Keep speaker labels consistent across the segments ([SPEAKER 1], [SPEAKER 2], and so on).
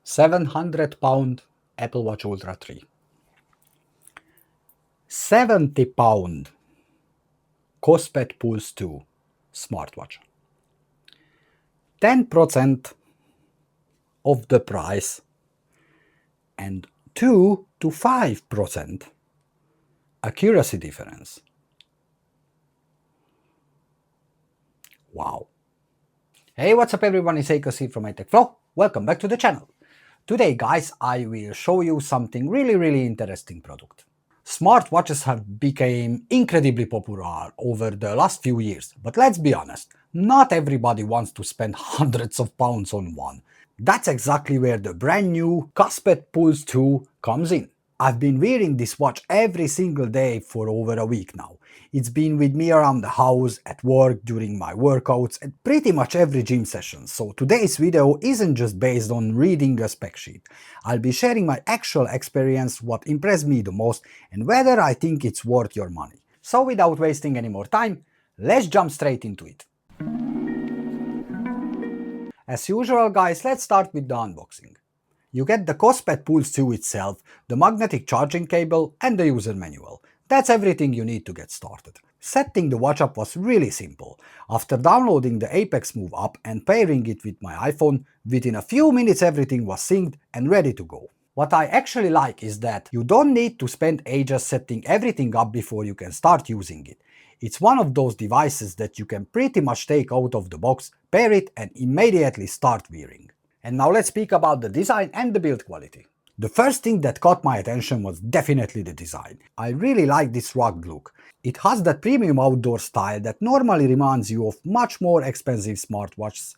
[SPEAKER 1] £700 Apple Watch Ultra 3, £70 KOSPET Pulse 2 smartwatch, 10% of the price and 2 to 5% accuracy difference. Wow. Hey, what's up everyone, it's KOSPET from iTechFlow. Welcome back to the channel. Today guys, I will show you something really interesting product. Smartwatches have become incredibly popular over the last few years, but let's be honest, not everybody wants to spend hundreds of pounds on one. That's exactly where the brand new KOSPET Pulse 2 comes in. I've been wearing this watch every single day for over a week now. It's been with me around the house, at work, during my workouts, and pretty much every gym session. So today's video isn't just based on reading a spec sheet. I'll be sharing my actual experience, what impressed me the most, and whether I think it's worth your money. So without wasting any more time, let's jump straight into it. As usual guys, let's start with the unboxing. You get the KOSPET Pulse 2 itself, the magnetic charging cable and the user manual. That's everything you need to get started. Setting the watch up was really simple. After downloading the Apex Move app and pairing it with my iPhone, within a few minutes everything was synced and ready to go. What I actually like is that you don't need to spend ages setting everything up before you can start using it. It's one of those devices that you can pretty much take out of the box, pair it and immediately start wearing. And now let's speak about the design and the build quality. The first thing that caught my attention was definitely the design. I really like this rugged look. It has that premium outdoor style that normally reminds you of much more expensive smartwatches,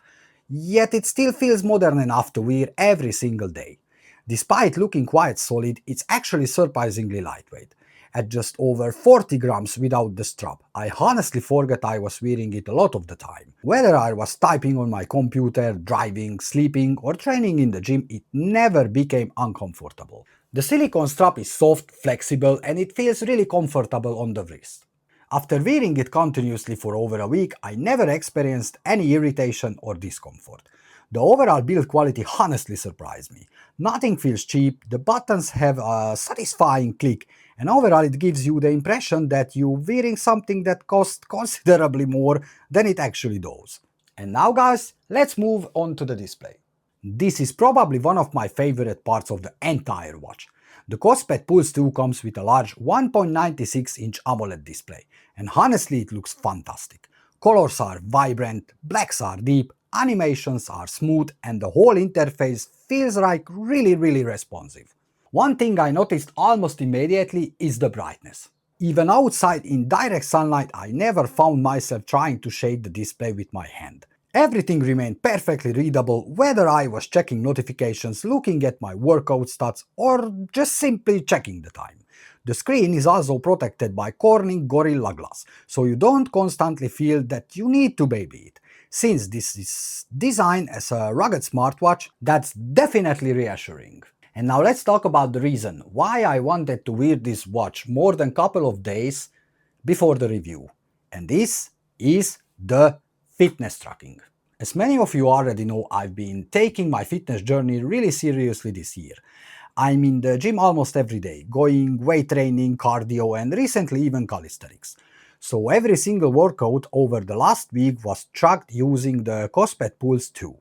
[SPEAKER 1] yet it still feels modern enough to wear every single day. Despite looking quite solid, it's actually surprisingly lightweight. At just over 40 grams without the strap, I honestly forgot I was wearing it a lot of the time. Whether I was typing on my computer, driving, sleeping or training in the gym, it never became uncomfortable. The silicone strap is soft, flexible and it feels really comfortable on the wrist. After wearing it continuously for over a week, I never experienced any irritation or discomfort. The overall build quality honestly surprised me. Nothing feels cheap, the buttons have a satisfying click, and overall it gives you the impression that you're wearing something that costs considerably more than it actually does. And now guys, let's move on to the display. This is probably one of my favorite parts of the entire watch. The KOSPET Pulse 2 comes with a large 1.96-inch AMOLED display, and honestly it looks fantastic. Colors are vibrant, blacks are deep, animations are smooth and the whole interface feels like really responsive. One thing I noticed almost immediately is the brightness. Even outside in direct sunlight I never found myself trying to shade the display with my hand. Everything remained perfectly readable whether I was checking notifications, looking at my workout stats or just simply checking the time. The screen is also protected by Corning Gorilla Glass, so you don't constantly feel that you need to baby it. Since this is designed as a rugged smartwatch, that's definitely reassuring. And now let's talk about the reason why I wanted to wear this watch more than a couple of days before the review. And this is the fitness tracking. As many of you already know, I've been taking my fitness journey really seriously this year. I'm in the gym almost every day, going weight training, cardio and recently even calisthenics. So every single workout over the last week was tracked using the KOSPET Pulse 2.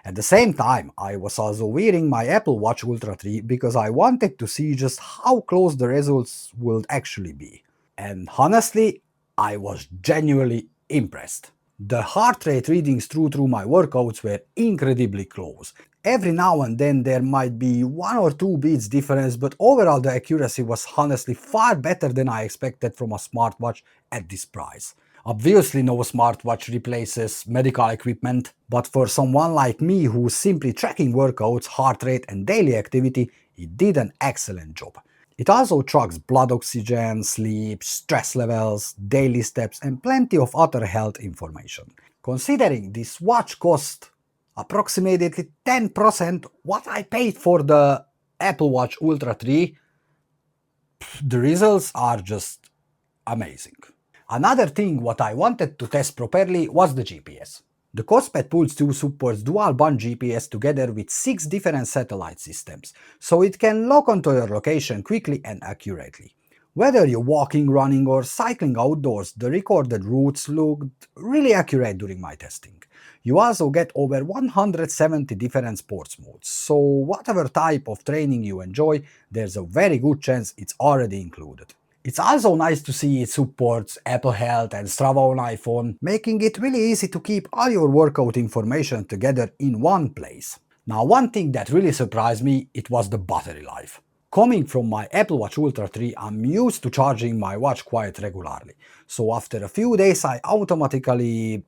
[SPEAKER 1] At the same time, I was also wearing my Apple Watch Ultra 3 because I wanted to see just how close the results would actually be. And honestly, I was genuinely impressed. The heart rate readings through my workouts were incredibly close. Every now and then there might be 1 or 2 beats difference, but overall the accuracy was honestly far better than I expected from a smartwatch at this price. Obviously no smartwatch replaces medical equipment, but for someone like me who's simply tracking workouts, heart rate and daily activity, it did an excellent job. It also tracks blood oxygen, sleep, stress levels, daily steps and plenty of other health information. Considering this watch cost approximately 10% what I paid for the Apple Watch Ultra 3, the results are just amazing. Another thing what I wanted to test properly was the GPS. The KOSPET Pulse 2 supports dual-band GPS together with 6 different satellite systems, so it can lock onto your location quickly and accurately. Whether you're walking, running or cycling outdoors, the recorded routes looked really accurate during my testing. You also get over 170 different sports modes, so whatever type of training you enjoy, there's a very good chance it's already included. It's also nice to see it supports Apple Health and Strava on iPhone, making it really easy to keep all your workout information together in one place. Now, one thing that really surprised me, it was the battery life. Coming from my Apple Watch Ultra 3, I'm used to charging my watch quite regularly, so after a few days I automatically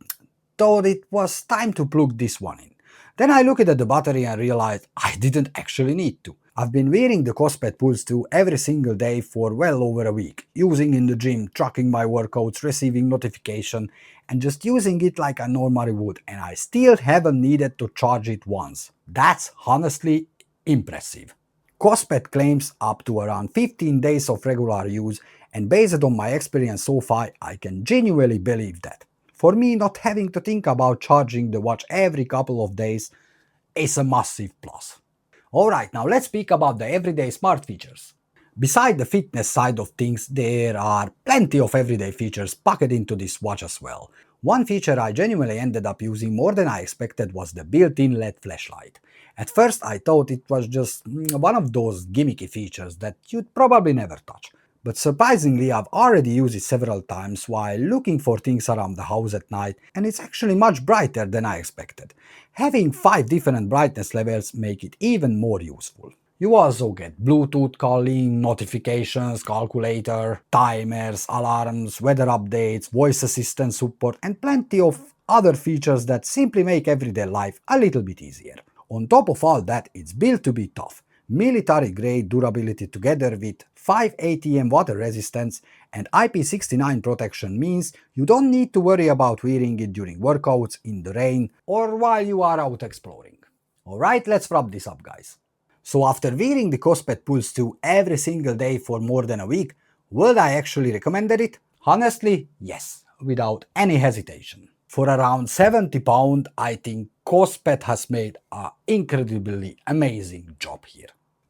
[SPEAKER 1] thought it was time to plug this one in. Then I looked at the battery and realized I didn't actually need to. I've been wearing the KOSPET Pulse 2 every single day for well over a week, using in the gym, tracking my workouts, receiving notification, and just using it like I normally would, and I still haven't needed to charge it once. That's honestly impressive. KOSPET claims up to around 15 days of regular use, and based on my experience so far, I can genuinely believe that. For me, not having to think about charging the watch every couple of days is a massive plus. Alright, now let's speak about the everyday smart features. Beside the fitness side of things, there are plenty of everyday features packed into this watch as well. One feature I genuinely ended up using more than I expected was the built-in LED flashlight. At first I thought it was just one of those gimmicky features that you'd probably never touch. But surprisingly, I've already used it several times while looking for things around the house at night, and it's actually much brighter than I expected. Having 5 different brightness levels make it even more useful. You also get Bluetooth calling, notifications, calculator, timers, alarms, weather updates, voice assistant support, and plenty of other features that simply make everyday life a little bit easier. On top of all that, it's built to be tough. Military-grade durability together with 5 ATM water resistance and IP69 protection means you don't need to worry about wearing it during workouts, in the rain, or while you are out exploring. Alright, let's wrap this up, guys. So after wearing the KOSPET Pulse 2 every single day for more than a week, would I actually recommend it? Honestly, yes, without any hesitation. For around £70, I think KOSPET has made an incredibly amazing job here.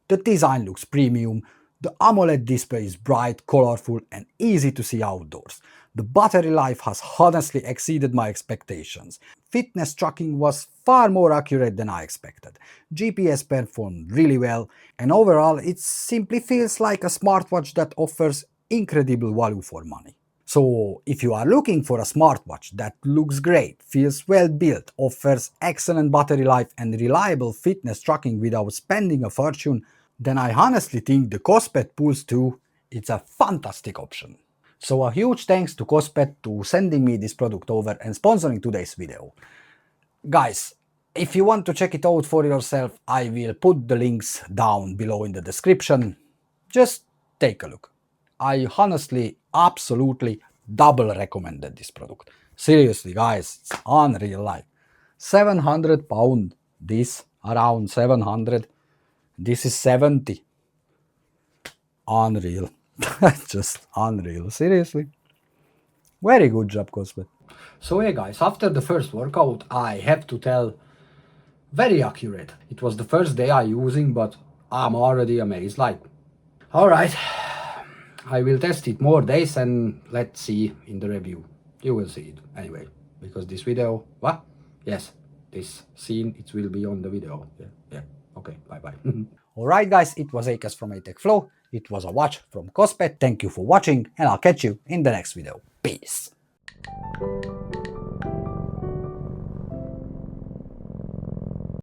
[SPEAKER 1] The design looks premium, the AMOLED display is bright, colorful and easy to see outdoors. The battery life has honestly exceeded my expectations. Fitness tracking was far more accurate than I expected. GPS performed really well, and overall it simply feels like a smartwatch that offers incredible value for money. So if you are looking for a smartwatch that looks great, feels well built, offers excellent battery life and reliable fitness tracking without spending a fortune, then I honestly think the KOSPET Pulse 2 is a fantastic option. So a huge thanks to KOSPET to sending me this product over and sponsoring today's video. Guys, if you want to check it out for yourself, I will put the links down below in the description. Just take a look. I honestly, absolutely double recommended this product. Seriously guys, it's unreal life. £700, this around 700, this is 70. Unreal. Just unreal, seriously. Very good job, KOSPET. So yeah guys, after the first workout, I have to tell, very accurate. It was the first day I using, but I'm already amazed. Like, alright, I will test it more days and let's see in the review. You will see it anyway, because this video, what? Yes, this scene, it will be on the video. Yeah. Okay, bye bye. Alright guys, it was Akers from ATech Flow. It was a watch from KOSPET. Thank you for watching and I'll catch you in the next video. Peace.